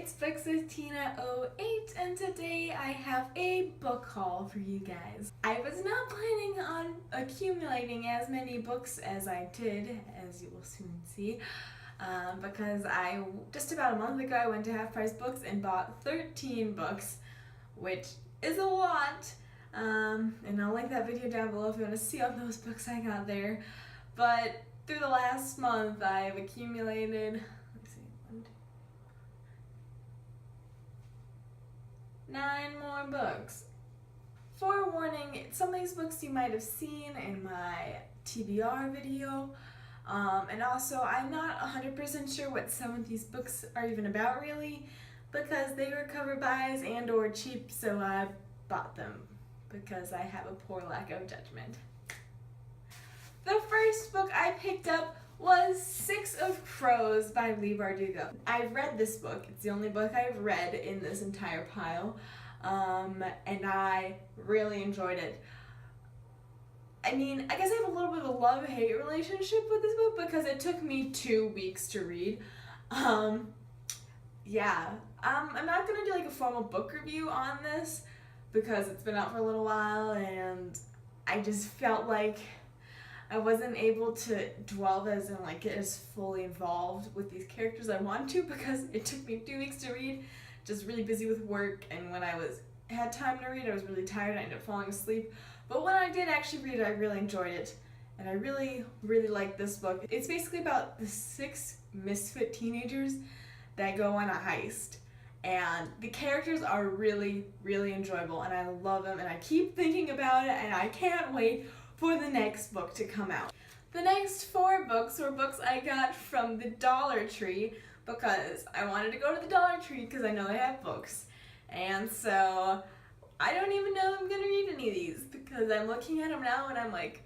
it's Books with Tina08, and today I have a book haul for you guys. I was not planning on accumulating as many books as I did, as you will soon see, because just about a month ago I went to Half Price Books and bought 13 books, which is a lot, and I'll link that video down below if you want to see all those books I got there. But through the last month I've accumulated, 9 more books. Forewarning, some of these books you might have seen in my TBR video, and also I'm not 100% sure what some of these books are even about really, because they were cover buys and or cheap, so I bought them because I have a poor lack of judgment. The first book I picked up was 6 of Crows by Leigh Bardugo. I've read this book. It's the only book I've read in this entire pile, and I really enjoyed it. I mean, I guess I have a little bit of a love-hate relationship with this book because it took me 2 weeks to read. I'm not going to do like a formal book review on this because it's been out for a little while, and I just felt like I wasn't able to dwell as in like get as fully involved with these characters I wanted to because it took me 2 weeks to read, just really busy with work, and when I had time to read I was really tired. I ended up falling asleep, but when I did actually read it I really enjoyed it, and I really liked this book. It's basically about the 6 misfit teenagers that go on a heist, and the characters are really enjoyable, and I love them, and I keep thinking about it, and I can't wait for the next book to come out. The next 4 books were books I got from the Dollar Tree because I wanted to go to the Dollar Tree because I know they have books. And so I don't even know if I'm going to read any of these because I'm looking at them now and I'm like,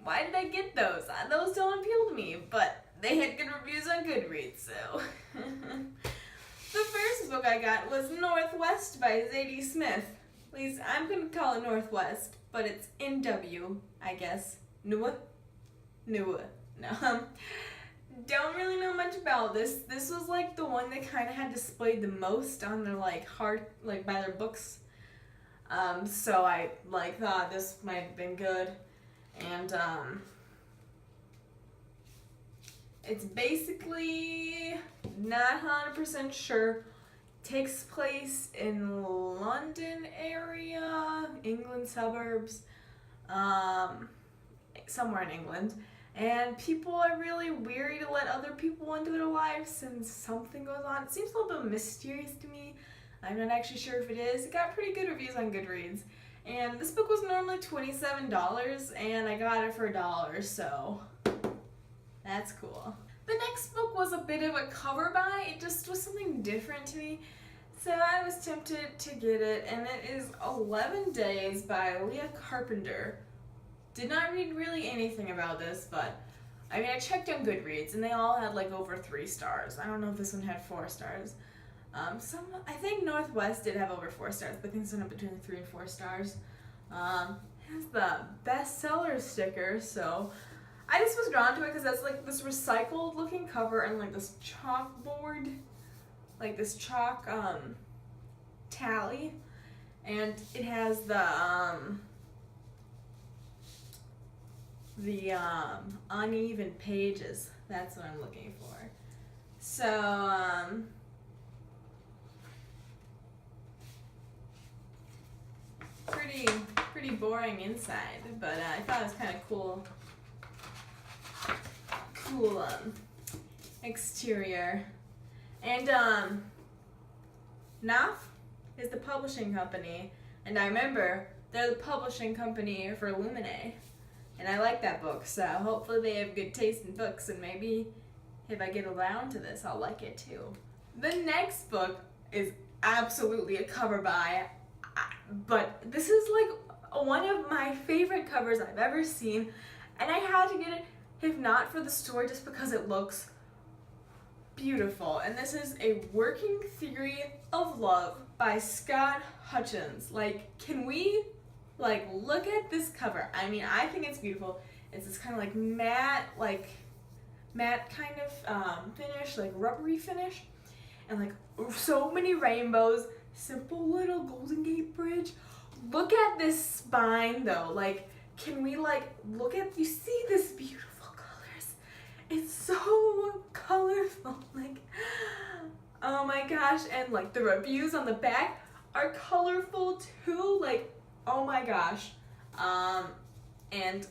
why did I get those? Those don't appeal to me, but they had good reviews on Goodreads, so. The first book I got was Northwest by Zadie Smith. At least I'm going to call it Northwest, but it's NW, I guess. No. Don't really know much about this. This was like the one that kind of had displayed the most on their by their books. So I thought this might have been good, and it's basically not 100% sure. Takes place in London area, England suburbs, somewhere in England, and people are really weary to let other people into their lives since something goes on. It seems a little bit mysterious to me. I'm not actually sure if it is. It got pretty good reviews on Goodreads, and this book was normally $27, and I got it for $1, so that's cool. The next book was a bit of a cover buy. It just was something different to me, so I was tempted to get it, and it is 11 Days by Leigh Carpenter. Did not read really anything about this, but I mean I checked on Goodreads and they all had like over 3 stars. I don't know if this one had 4 stars. I think Northwest did have over 4 stars, but I think it's up between 3 and 4 stars. It has the bestseller sticker, so I just was drawn to it because that's like this recycled looking cover and like this chalkboard, like this chalk tally, and it has the uneven pages. That's what I'm looking for. So pretty boring inside, but I thought it was kind of cool exterior. And NAF is the publishing company, and I remember they're the publishing company for Lumine, and I like that book, so hopefully they have good taste in books, and maybe if I get around to this I'll like it too. The next book is absolutely a cover buy, but this is like one of my favorite covers I've ever seen, and I had to get it if not for the story just because it looks beautiful. And this is A Working Theory of Love by Scott Hutchins. Like, can we look at this cover? I mean, I think it's beautiful. It's this kind of like matte kind of finish, like rubbery finish, and like so many rainbows, simple little Golden Gate Bridge. Look at this spine though, like can we like look at, you see this beautiful colors? It's so colorful, like oh my gosh, and like the reviews on the back are colorful too, like oh my gosh. And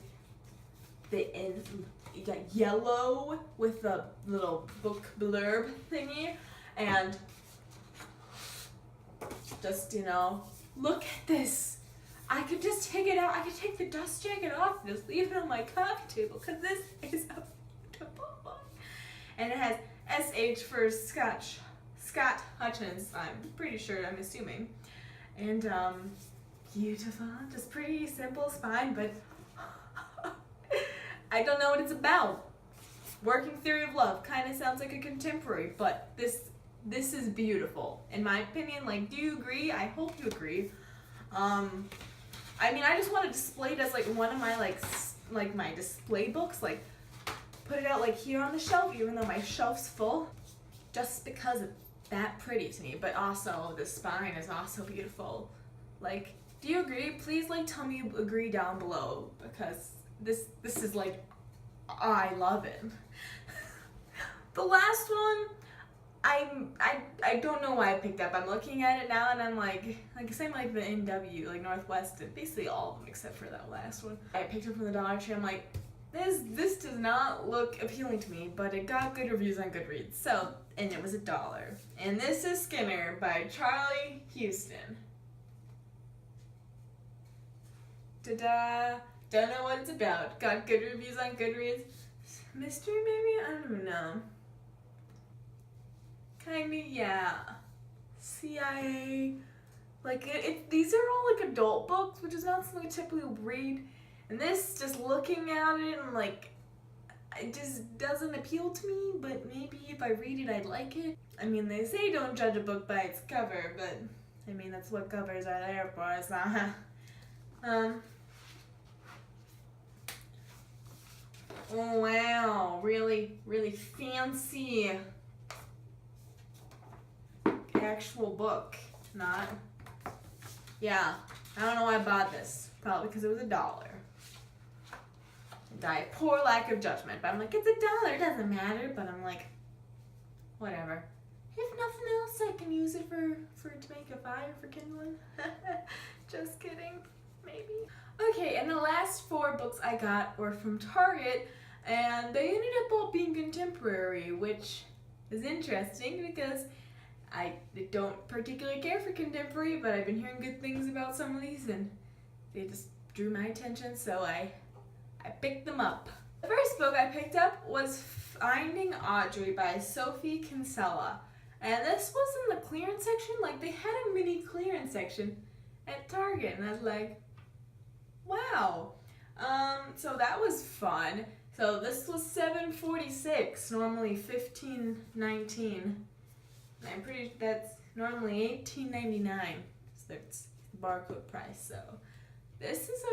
you got yellow with the little book blurb thingy, and just, you know, look at this. I could just take it out. I could take the dust jacket off and just leave it on my coffee table because this is a beautiful book. And it has SH for Scott Hutchins, I'm pretty sure, I'm assuming. And beautiful, just pretty simple spine, but I don't know what it's about. Working Theory of Love kind of sounds like a contemporary, but this is beautiful in my opinion. Like, do you agree? I hope you agree. I mean, I just want to display it as like one of my like my display books, like put it out like here on the shelf, even though my shelf's full, just because it's that pretty to me. But also the spine is also beautiful. Like, do you agree? Please like tell me you agree down below, because this is like, I love it. The last one, I don't know why I picked up. I'm looking at it now and I'm like same like the NW, like Northwest, and basically all of them except for that last one. I picked up from the Dollar Tree. I'm like, this does not look appealing to me, but it got good reviews on Goodreads. So, and it was $1. And this is Skimmer by Charlie Huston. Ta-da! Don't know what it's about. Got good reviews on Goodreads. Mystery maybe? I don't even know. Kinda, yeah. CIA. Like, these are all like adult books, which is not something I typically read. And this, just looking at it, and like, it just doesn't appeal to me, but maybe if I read it, I'd like it. I mean, they say don't judge a book by its cover, but I mean, that's what covers are there for, so, oh wow, really, really fancy actual book. Not, yeah, I don't know why I bought this. Probably because it was $1. And poor lack of judgment, but I'm like, it's $1, it doesn't matter, but I'm like, whatever. If nothing else, I can use it to make a fire for kindling. Just kidding, maybe. Okay, and the last 4 books I got were from Target, and they ended up all being contemporary, which is interesting because I don't particularly care for contemporary, but I've been hearing good things about some of these, and they just drew my attention, so I picked them up. The first book I picked up was Finding Audrey by Sophie Kinsella, and this was in the clearance section. Like, they had a mini clearance section at Target, and I was like, wow. So that was fun. So this was $7.46, normally $15.19. I'm pretty, that's normally $18.99. So that's the barcode price. So this is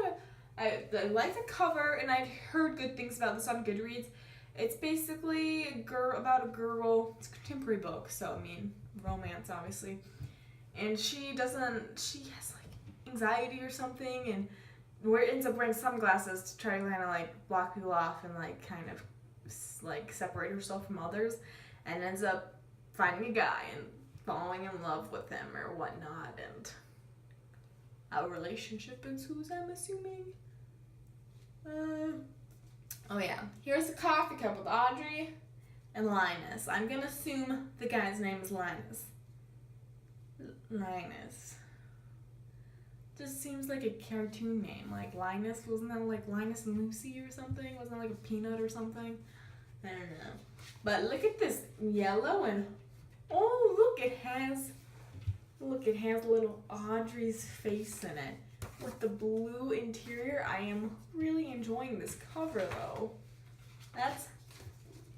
I like the cover, and I'd heard good things about this on Goodreads. It's basically about a girl. It's a contemporary book, so I mean romance obviously. And she has like anxiety or something, and ends up wearing sunglasses to try to kind of like block people off and like kind of like separate herself from others, and ends up finding a guy and falling in love with him or whatnot, and a relationship ensues, I'm assuming. Oh yeah, here's a coffee cup with Audrey and Linus. I'm gonna assume the guy's name is Linus. Linus. Just seems like a cartoon name, like Linus. Wasn't that like Linus and Lucy or something? Wasn't that like a peanut or something? I don't know. But look at this yellow, and oh look, it has little Audrey's face in it with the blue interior. I am really enjoying this cover though. That's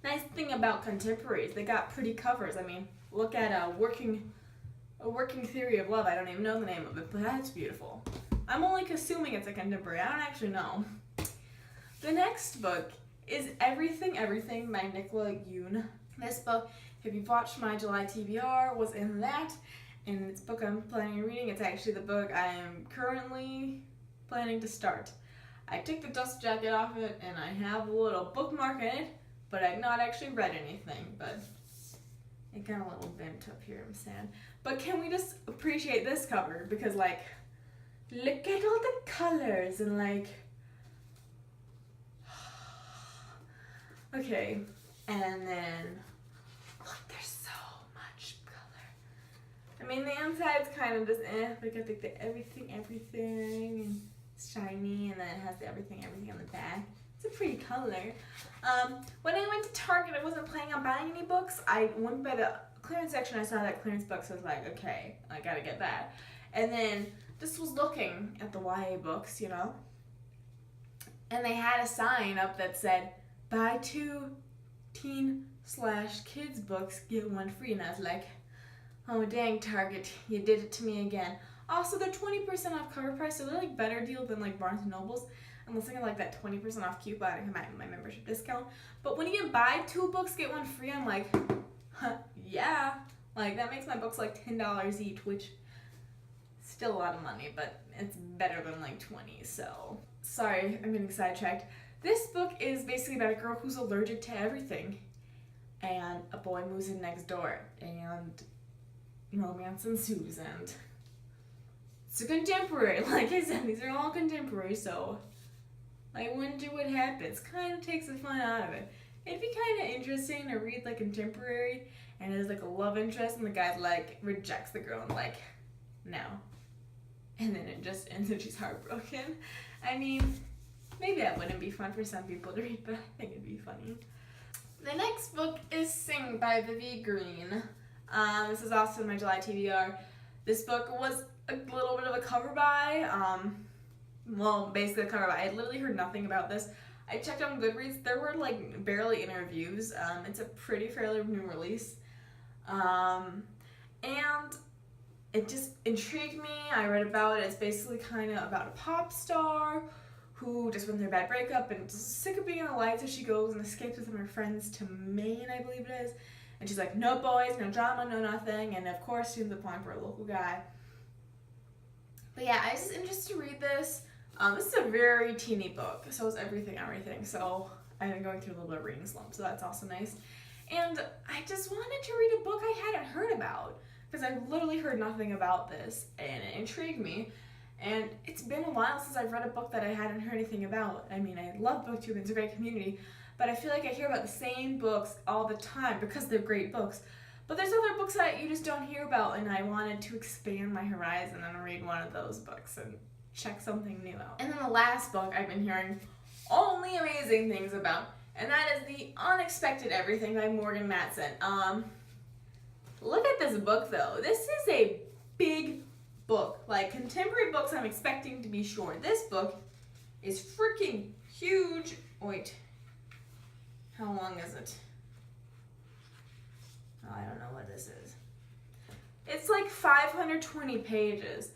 nice thing about contemporaries. They got pretty covers. I mean, look at a working Theory of Love. I don't even know the name of it, but that's beautiful. I'm only assuming it's a contemporary. I don't actually know. The next book is Everything by Nicola Yoon. This book If you've watched my July TBR, was in that, and it's a book I'm planning on reading. It's actually the book I am currently planning to start. I took the dust jacket off it, and I have a little bookmark in it, but I've not actually read anything, but it got a little bent up here, I'm sad. But can we just appreciate this cover? Because, like, look at all the colors, and, like, okay, and then, look, there's so much color. I mean, the inside's kind of just like, I think the everything, and it's shiny, and then it has the everything on the back. It's a pretty color. When I went to Target, I wasn't planning on buying any books. I went by the clearance section, I saw that clearance books, so I was like, okay, I gotta get that. And then, just was looking at the YA books, you know, and they had a sign up that said, buy 2 teen/kids books, get 1 free, and I was like, oh dang, Target, you did it to me again. Also, they're 20% off cover price, so they're like better deal than like Barnes & Noble's. I'm listening to like that 20% off coupon and my membership discount. But when you buy 2 books, get 1 free, I'm like, huh, yeah. Like, that makes my books like $10 each, which still a lot of money, but it's better than like 20, so. Sorry, I'm getting sidetracked. This book is basically about a girl who's allergic to everything, and a boy moves in next door, and romance ensues, and it's a contemporary. Like I said, these are all contemporary, so I wonder what happens. Kind of takes the fun out of it. It'd be kind of interesting to read like contemporary, and there's like a love interest, and the guy like rejects the girl and like, no. And then it just ends and she's heartbroken. I mean, maybe that wouldn't be fun for some people to read, but I think it'd be funny. The next book is Sing by Vivi Greene. This is also in my July TBR. This book was a little bit of a cover buy. Basically a cover buy. I literally heard nothing about this. I checked on Goodreads. There were like barely any reviews. It's a fairly new release. And it just intrigued me. I read about it. It's basically kind of about a pop star who just went through a bad breakup and just sick of being in the lights, so she goes and escapes with her friends to Maine, I believe it is. And she's like, no boys, no drama, no nothing. And of course, she ends up applying for a local guy. But yeah, I was just interested to read this. This is a very teeny book, so it's everything. So I've been going through a little bit of reading slump, so that's also nice. And I just wanted to read a book I hadn't heard about, because I've literally heard nothing about this, and it intrigued me. And it's been a while since I've read a book that I hadn't heard anything about. I mean, I love BookTube, it's a great community, but I feel like I hear about the same books all the time because they're great books. But there's other books that you just don't hear about, and I wanted to expand my horizon and read one of those books and check something new out. And then the last book I've been hearing only amazing things about, and that is The Unexpected Everything by Morgan Matson. Look at this book though. This is a big book. Like, contemporary books I'm expecting to be short. This book is freaking huge. Wait, how long is it? Oh, I don't know what this is. It's like 520 pages.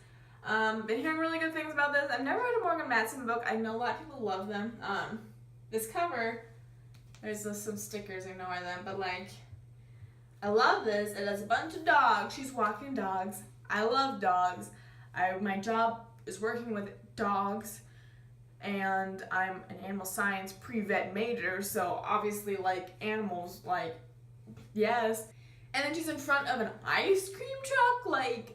Been hearing really good things about this. I've never read a Morgan Matson book. I know a lot of people love them. This cover, there's some stickers, ignore them, but like, I love this. It has a bunch of dogs. She's walking dogs. I love dogs. My job is working with dogs, and I'm an animal science pre-vet major, so obviously like animals, like, yes. And then she's in front of an ice cream truck, like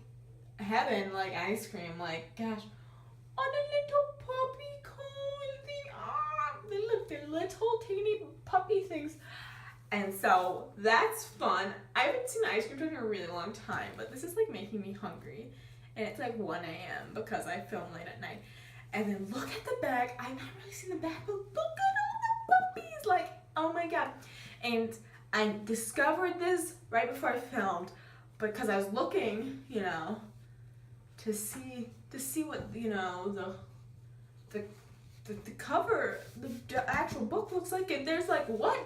heaven, like ice cream, like gosh. On a little puppy called they're little teeny puppy things. And so that's fun. I haven't seen an ice cream truck in a really long time, but this is like making me hungry. And it's like 1 a.m. because I film late at night. And then look at the back. I've not really seen the back, but look at all the puppies. Like, oh my god. And I discovered this right before I filmed because I was looking, you know, to see what, you know, the cover, the actual book looks like. And there's like, what?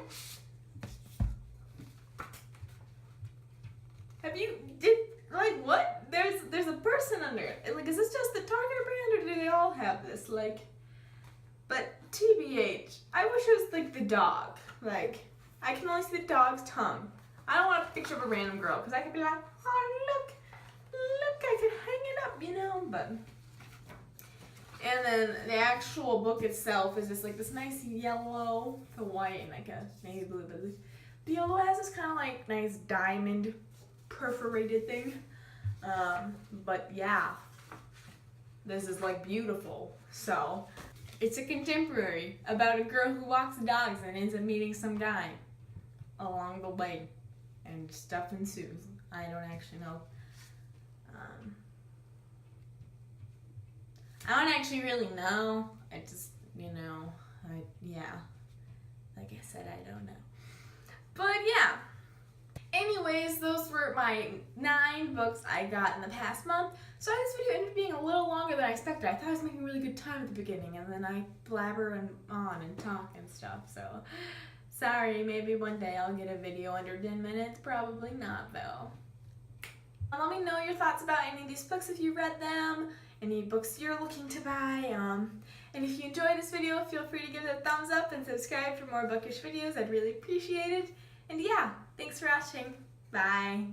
What? There's a person under it. Like, is this just the Target brand, or do they all have this? Like, but TBH, I wish it was like the dog. Like, I can only see the dog's tongue. I don't want a picture of a random girl because I could be like, oh look, I could hang it up, you know. But and then the actual book itself is just like this nice yellow, the white, and like a navy blue. But the yellow has this kind of like nice diamond perforated thing. But yeah, this is like beautiful. So it's a contemporary about a girl who walks dogs and ends up meeting some guy along the way, and stuff ensues. I don't actually know. I don't actually really know. I just, you know, yeah. Like I said, I don't know. But yeah. Anyways, those were my 9 books I got in the past month. So this video ended up being a little longer than I expected. I thought I was making really good time at the beginning, and then I blabber on and talk and stuff. So sorry, maybe one day I'll get a video under 10 minutes. Probably not, though. Let me know your thoughts about any of these books if you read them, any books you're looking to buy. And if you enjoyed this video, feel free to give it a thumbs up and subscribe for more bookish videos. I'd really appreciate it. And yeah, thanks for watching. Bye.